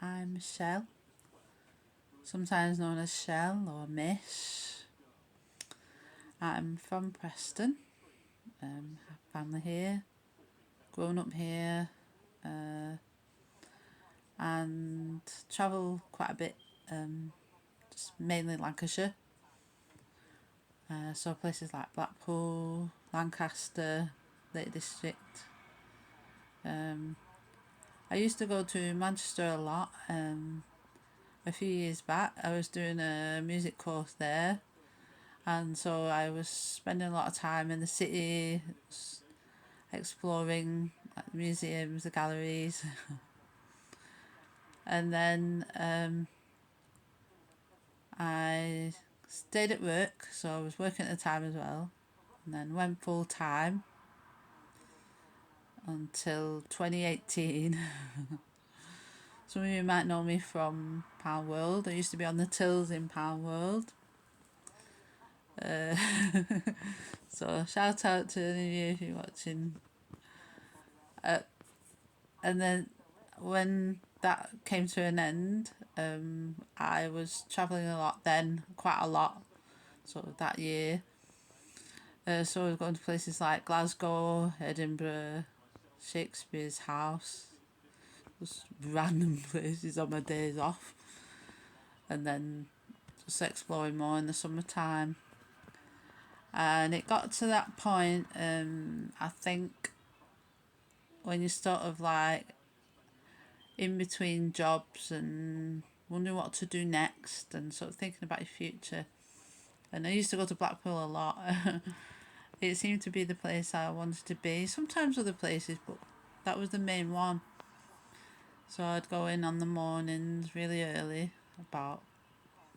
Hi, Michelle, sometimes known as Shell or Mish. I'm from Preston, have family here, grown up here, and travel quite a bit, just mainly Lancashire. So places like Blackpool, Lancaster, Lake District. Um, I used to go to Manchester a lot. A few years back, I was doing a music course there, and so I was spending a lot of time in the city, exploring like, the museums, the galleries, and then I stayed at work, so I was working at the time as well, and then went full time until 2018. Some of you might know me from Pound World. I used to be on the tills in Pound World. Uh, so shout out to any of you if you're watching. And then when that came to an end, I was travelling a lot then, quite a lot, sort of that year. So I was going to places like Glasgow, Edinburgh, Shakespeare's House, just random places on my days off, and then just exploring more in the summertime. And it got to that point, I think, when you're sort of like in between jobs and wondering what to do next and sort of thinking about your future. And I used to go to Blackpool a lot. It seemed to be the place I wanted to be. Sometimes other places, but that was the main one. So I'd go in on the mornings really early, about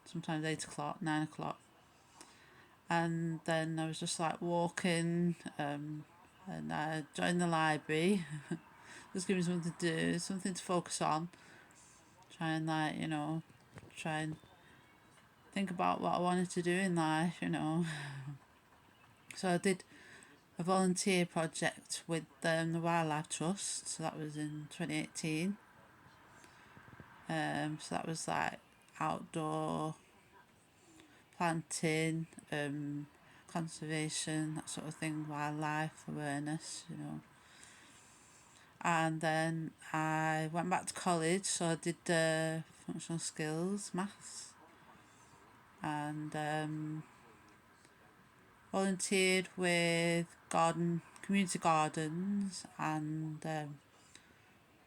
sometimes 8 o'clock, 9 o'clock. And then I was just like walking, and I joined the library. Just give me something to do, something to focus on. Try and try and think about what I wanted to do in life. So I did a volunteer project with the Wildlife Trust, so that was in 2018. So that was like outdoor planting, conservation, that sort of thing, wildlife awareness. And then I went back to college, so I did functional skills, maths, and volunteered with community gardens and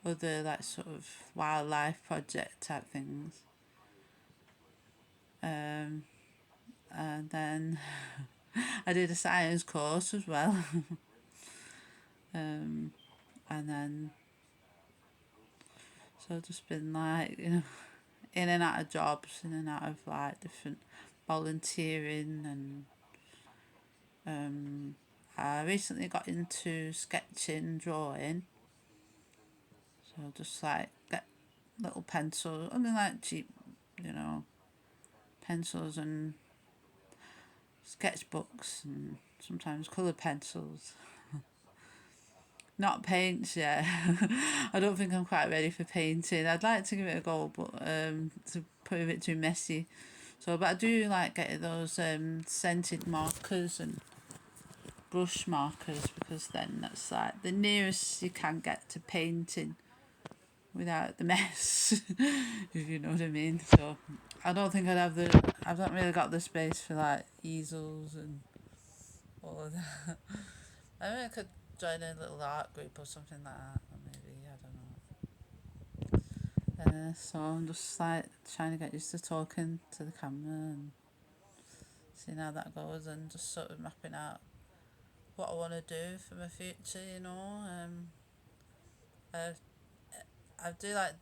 other like sort of wildlife project type things. And then I did a science course as well. And then so I've just been like, in and out of jobs, in and out of like different volunteering, and I recently got into sketching, drawing. So I'll just like get little pencils, I mean like cheap, you know, pencils and sketchbooks and sometimes colour pencils. Not paints yet. I don't think I'm quite ready for painting. I'd like to give it a go, but it's probably a bit too messy. So, but I do like getting those scented markers and brush markers, because then that's like the nearest you can get to painting without the mess, if you know what I mean. So I don't think I've not really got the space for like easels and all of that. I mean, I could join a little art group or something like that, or maybe, I don't know. So I'm just like trying to get used to talking to the camera and seeing how that goes, and just sort of mapping out what I want to do for my future. I, I do like